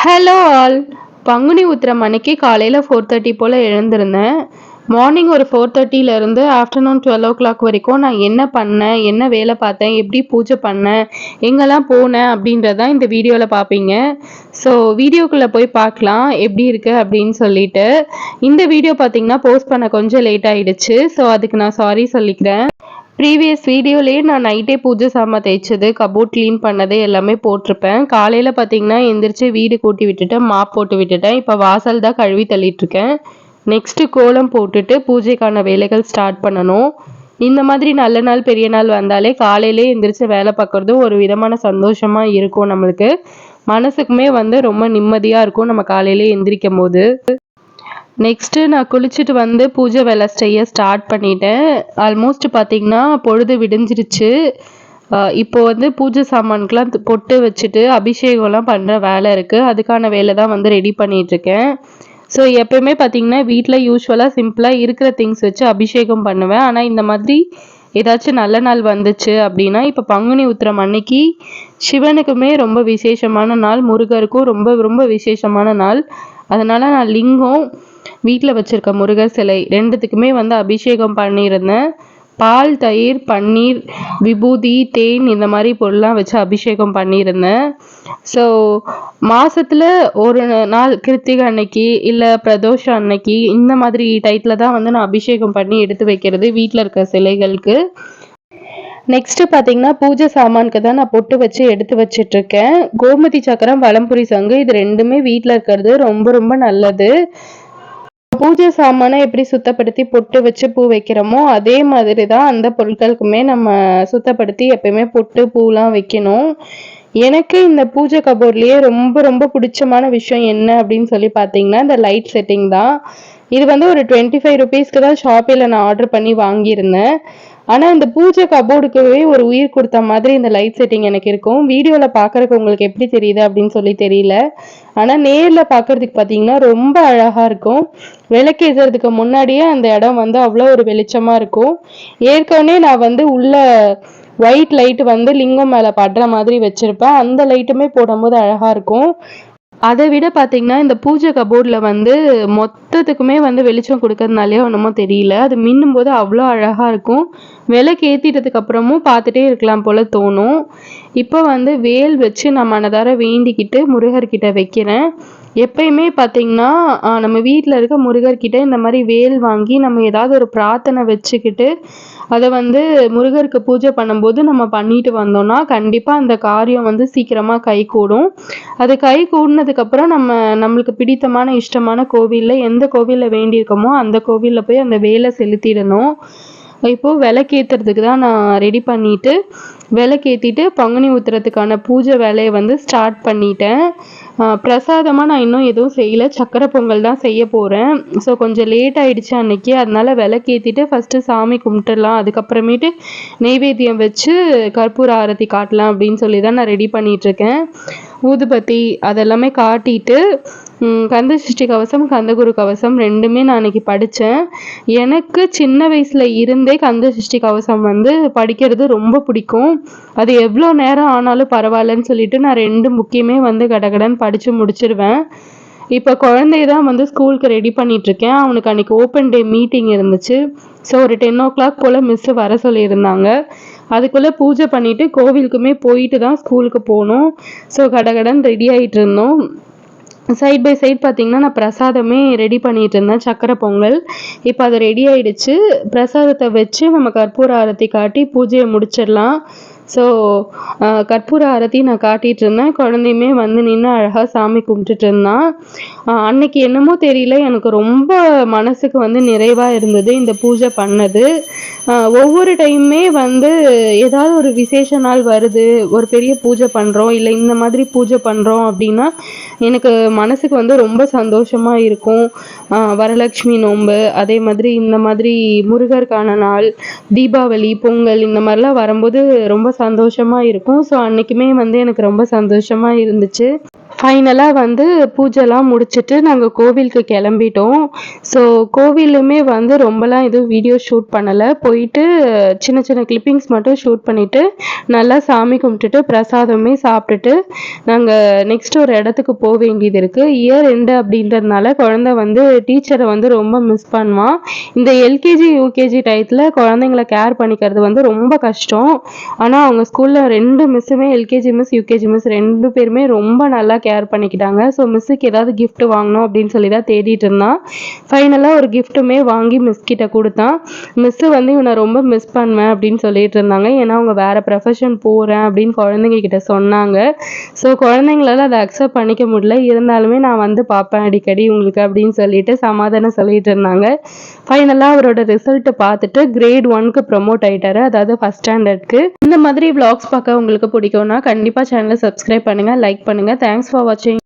Hello all. Panguni Uthiram அன்னைக்கு காலையில் 4:30 போல் எழுந்திருந்தேன். Morning ஒரு 4:30லேருந்து ஆஃப்டர்நூன் 12 வரைக்கும் நான் என்ன பண்ணேன், என்ன வேலை பார்த்தேன், எப்படி பூஜை பண்ணேன், எங்கெல்லாம் போனேன் அப்படின்றதான் இந்த வீடியோவில் பார்ப்பீங்க. ஸோ வீடியோக்குள்ளே போய் பார்க்கலாம் எப்படி இருக்குது அப்படின்னு சொல்லிட்டு. இந்த வீடியோ பார்த்தீங்கன்னா போஸ்ட் பண்ண கொஞ்சம் லேட் ஆகிடுச்சு. ஸோ அதுக்கு நான் சாரி சொல்லிக்கிறேன். ப்ரீவியஸ் வீடியோலேயே நான் நைட்டே பூஜை சாமான் தேய்ச்சது, கபோர்ட் க்ளீன் பண்ணது எல்லாமே போட்டிருப்பேன். காலையில் பார்த்தீங்கன்னா எந்திரிச்சு வீடு கூட்டி விட்டுட்டேன், மாப் போட்டு விட்டுட்டேன். இப்போ வாசல் தான் கழுவி தள்ளிட்டுருக்கேன். நெக்ஸ்ட்டு கோலம் போட்டுட்டு பூஜைக்கான வேலைகள் ஸ்டார்ட் பண்ணணும். இந்த மாதிரி நல்ல நாள் பெரிய நாள் வந்தாலே காலையிலே எந்திரிச்சு வேலை பார்க்குறதும் ஒரு விதமான சந்தோஷமாக இருக்கும். நம்மளுக்கு மனசுக்குமே ரொம்ப நிம்மதியாக இருக்கும் நம்ம காலையிலே எந்திரிக்கும் போது. நெக்ஸ்ட்டு நான் குளிச்சுட்டு வந்து பூஜை வேலை செய்ய ஸ்டார்ட் பண்ணிட்டேன். ஆல்மோஸ்ட் பார்த்திங்கன்னா பொழுது விடிஞ்சிருச்சு. இப்போ பூஜை சாமானுக்கெலாம் பொட்டு வச்சுட்டு அபிஷேகம்லாம் பண்ணுற வேலை இருக்குது. அதுக்கான வேலை தான் ரெடி பண்ணிகிட்ருக்கேன். ஸோ எப்போயுமே பார்த்திங்கன்னா வீட்டில் யூஸ்வலாக சிம்பிளாக இருக்கிற திங்ஸ் வச்சு அபிஷேகம் பண்ணுவேன். ஆனால் இந்த மாதிரி ஏதாச்சும் நல்ல நாள் வந்துச்சு அப்படின்னா, இப்போ பங்குனி உத்திரம் அன்னைக்கு சிவனுக்குமே ரொம்ப விசேஷமான நாள், முருகருக்கும் ரொம்ப ரொம்ப விசேஷமான நாள். அதனால் நான் லிங்கம், வீட்டில் வச்சுருக்க முருகர் சிலை ரெண்டுத்துக்குமே அபிஷேகம் பண்ணியிருந்தேன். பால், தயிர், பன்னீர், விபூதி, தேன் இந்த மாதிரி பொருள்லாம் வச்சு அபிஷேகம் பண்ணியிருந்தேன். ஸோ மாதத்தில் ஒரு நாள் கிருத்திகை அன்னைக்கு இல்லை பிரதோஷம் அன்னைக்கு இந்த மாதிரி டைத்தில் தான் நான் அபிஷேகம் பண்ணி எடுத்து வைக்கிறது வீட்டில் இருக்க சிலைகளுக்கு. நெக்ஸ்ட்டு பார்த்தீங்கன்னா பூஜை சாமானுக்கு தான் நான் பொட்டு வச்சு எடுத்து வச்சிட்ருக்கேன். கோமதி சக்கரம், வலம்புரி சங்கு இது ரெண்டுமே வீட்டில் இருக்கிறது ரொம்ப ரொம்ப நல்லது. பூஜை சாமானை எப்படி சுத்தப்படுத்தி பொட்டு வச்சு பூ வைக்கிறோமோ அதே மாதிரி தான் அந்த பொருட்களுக்குமே நம்ம சுத்தப்படுத்தி எப்பயுமே பொட்டு பூலாம் வைக்கணும். எனக்கு இந்த பூஜை கபோர்ட்லேயே ரொம்ப ரொம்ப பிடிச்சமான விஷயம் என்ன அப்படின்னு சொல்லி பார்த்தீங்கன்னா இந்த லைட் செட்டிங் தான். இது ஒரு 25 ருபீஸ்க்கு தான் ஷாப்பில் நான் ஆர்டர் பண்ணி வாங்கியிருந்தேன். ஆனால் இந்த பூஜை கபோர்டுக்குவே ஒரு உயிர் கொடுத்த மாதிரி இந்த லைட் செட்டிங் எனக்கு இருக்கும். வீடியோவில் பார்க்குறக்கு உங்களுக்கு எப்படி தெரியுது அப்படின்னு சொல்லி தெரியல. ஆனால் நேரில் பார்க்குறதுக்கு பார்த்தீங்கன்னா ரொம்ப அழகாக இருக்கும். விளக்கேற்றுறதுக்கு முன்னாடியே அந்த இடம் அவ்வளோ ஒரு வெளிச்சமாக இருக்கும். ஏற்கனவே நான் உள்ள ஒயிட் லைட்டு லிங்கம் மேலே படுற மாதிரி வச்சுருப்பேன். அந்த லைட்டுமே போடும்போது அழகாக இருக்கும். அதை விட பார்த்தீங்கன்னா இந்த பூஜை கபோர்டில் மொத்தத்துக்குமே வெளிச்சம் கொடுக்கறதுனாலையோ என்னமோ தெரியல, அது மின்னும் போது அவ்வளோ அழகாக இருக்கும். விளக்கு ஏற்றிட்டதுக்கு அப்புறமும் பார்த்துட்டே இருக்கலாம் போல் தோணும். இப்போ வேல் வச்சு நான் மனதார வேண்டிக்கிட்டு முருகர்கிட்ட வைக்கிறேன். எப்பயுமே பார்த்தீங்கன்னா நம்ம வீட்டில் இருக்க முருகர்கிட்ட இந்த மாதிரி வேல் வாங்கி நம்ம ஏதாவது ஒரு பிரார்த்தனை வச்சுக்கிட்டு அதை முருகருக்கு பூஜை பண்ணும்போது நம்ம பண்ணிட்டு வந்தோம்னா கண்டிப்பாக அந்த காரியம் சீக்கிரமாக கை கூடும். அது கை கூடினதுக்கப்புறம் நம்மளுக்கு பிடித்தமான இஷ்டமான கோவிலில் எந்த கோவிலில் வேண்டியிருக்கோமோ அந்த கோவிலில் போய் அந்த வேலை செலுத்திடணும். இப்போது விளக்கேற்றுறதுக்கு தான் நான் ரெடி பண்ணிவிட்டு விளக்கேற்றிட்டு பங்குனி உத்திரத்துக்கான பூஜை வேலையை ஸ்டார்ட் பண்ணிட்டேன். பிரசாதமாக நான் இன்னும் எதுவும் செய்யலை, சக்கரை பொங்கல் தான் செய்ய போகிறேன். ஸோ கொஞ்சம் லேட் ஆகிடுச்சு அன்றைக்கி. அதனால் விளக்கேற்றிட்டு ஃபஸ்ட்டு சாமி கும்பிட்டுடலாம், அதுக்கப்புறமேட்டு நெய்வேத்தியம் வச்சு கற்பூர ஆரத்தி காட்டலாம் அப்படின்னு சொல்லி தான் நான் ரெடி பண்ணிகிட்ருக்கேன். ஊதுபத்தி அதெல்லாமே காட்டிட்டு கந்த சஷ்டி கவசம், கந்தகுரு கவசம் ரெண்டுமே நான் அன்றைக்கி படித்தேன். எனக்கு சின்ன வயசில் இருந்தே கந்த சஷ்டி கவசம் படிக்கிறது ரொம்ப பிடிக்கும். அது எவ்வளோ நேரம் ஆனாலும் பரவாயில்லன்னு சொல்லிட்டு நான் 2 புக்கையுமே கடகடன்னு படித்து முடிச்சிடுவேன். இப்போ குழந்தைய தான் ஸ்கூலுக்கு ரெடி பண்ணிகிட்ருக்கேன். அவனுக்கு அன்றைக்கி ஓப்பன் டே மீட்டிங் இருந்துச்சு. ஸோ ஒரு 10 o'clock போல் மிஸ்ஸு வர சொல்லியிருந்தாங்க. அதுக்குள்ளே பூஜை பண்ணிவிட்டு கோவிலுக்குமே போயிட்டு தான் ஸ்கூலுக்கு போகணும். ஸோ கடகடன் ரெடி ஆகிட்டு இருந்தோம். சைட் பை சைட் பார்த்திங்கன்னா நான் பிரசாதமே ரெடி பண்ணிகிட்டு இருந்தேன், சக்கரை பொங்கல். இப்போ அது ரெடி ஆகிடுச்சு. பிரசாதத்தை வச்சு நம்ம கற்பூர ஆரத்தி காட்டி பூஜையை முடிச்சிடலாம். ஸோ கற்பூர ஆரத்தி நான் காட்டிகிட்டு இருந்தேன். குழந்தையுமே நின்று அழகாக சாமி கும்பிட்டுட்டு இருந்தான். அன்னைக்கு என்னமோ தெரியல, எனக்கு ரொம்ப மனசுக்கு நிறைவாக இருந்தது இந்த பூஜை பண்ணது. ஒவ்வொரு டைமுமே ஏதாவது ஒரு விசேஷ நாள் வருது, ஒரு பெரிய பூஜை பண்ணுறோம் இல்லை இந்த மாதிரி பூஜை பண்ணுறோம் அப்படின்னா எனக்கு மனசுக்கு ரொம்ப சந்தோஷமாக இருக்கும். வரலட்சுமி நோன்பு, அதே மாதிரி இந்த மாதிரி முருகருக்கான நாள், தீபாவளி, பொங்கல் இந்த மாதிரிலாம் வரும்போது ரொம்ப சந்தோஷமாக இருக்கும். ஸோ அன்றைக்குமே எனக்கு ரொம்ப சந்தோஷமாக இருந்துச்சு. ஃபைனலாக வந்து பூஜைலாம் முடிச்சுட்டு நாங்கள் கோவிலுக்கு கிளம்பிட்டோம். ஸோ கோவிலுமே வந்து ரொம்பலாம் எதுவும் வீடியோ ஷூட் பண்ணலை. போயிட்டு சின்ன சின்ன கிளிப்பிங்ஸ் மட்டும் ஷூட் பண்ணிவிட்டு நல்லா சாமி கும்பிட்டுட்டு பிரசாதமே சாப்பிட்டுட்டு நாங்கள் நெக்ஸ்ட் ஒரு இடத்துக்கு போக வேண்டியது இருக்குது. இயர் எண்டு அப்படின்றதுனால குழந்தை வந்து டீச்சரை வந்து ரொம்ப மிஸ் பண்ணுவான். இந்த எல்கேஜி யூகேஜி டயத்தில் குழந்தைங்கள கேர் பண்ணிக்கிறது வந்து ரொம்ப கஷ்டம். ஆனால் அவங்க ஸ்கூலில் 2 மிஸ்ஸுமே எல்கேஜி மிஸ் யூகேஜி மிஸ் 2 பேருமே ரொம்ப நல்லா கேர் பண்ணிக்கிட்டாங்க. ஸோ மிஸ்ஸுக்கு ஏதாவது கிஃப்ட் வாங்கணும் அப்படின்னு சொல்லி தான் தேடிட்டு இருந்தான். ஃபைனலாக ஒரு கிஃப்ட்டுமே வாங்கி மிஸ் கிட்ட கொடுத்தான். மிஸ்ஸு வந்து இவனை ரொம்ப மிஸ் பண்ணுவேன் அப்படின்னு சொல்லிட்டு இருந்தாங்க. ஏன்னா அவங்க வேற ப்ரொஃபஷன் போகிறேன் அப்படின்னு குழந்தைங்க கிட்ட சொன்னாங்க. ஸோ குழந்தைங்களால அதை அக்செப்ட் பண்ணிக்க முடியல. இருந்தாலுமே நான் வந்து பார்ப்பேன் அடிக்கடி உங்களுக்கு அப்படின்னு சொல்லிட்டு சமாதானம் சொல்லிட்டு இருந்தாங்க. ஃபைனலாக அவரோட ரிசல்ட்டை பார்த்துட்டு கிரேட் 1க்கு ப்ரமோட் ஆகிட்டாரு, அதாவது ஃபஸ்ட் ஸ்டாண்டர்ட்க்கு. இந்த மாதிரி vlogs பார்க்க உங்களுக்கு பிடிக்கும்னா கண்டிப்பாக சேனலை சப்ஸ்கிரைப் பண்ணுங்கள், லைக் பண்ணுங்கள். தேங்க்ஸ் ஃபார் வாட்சிங்.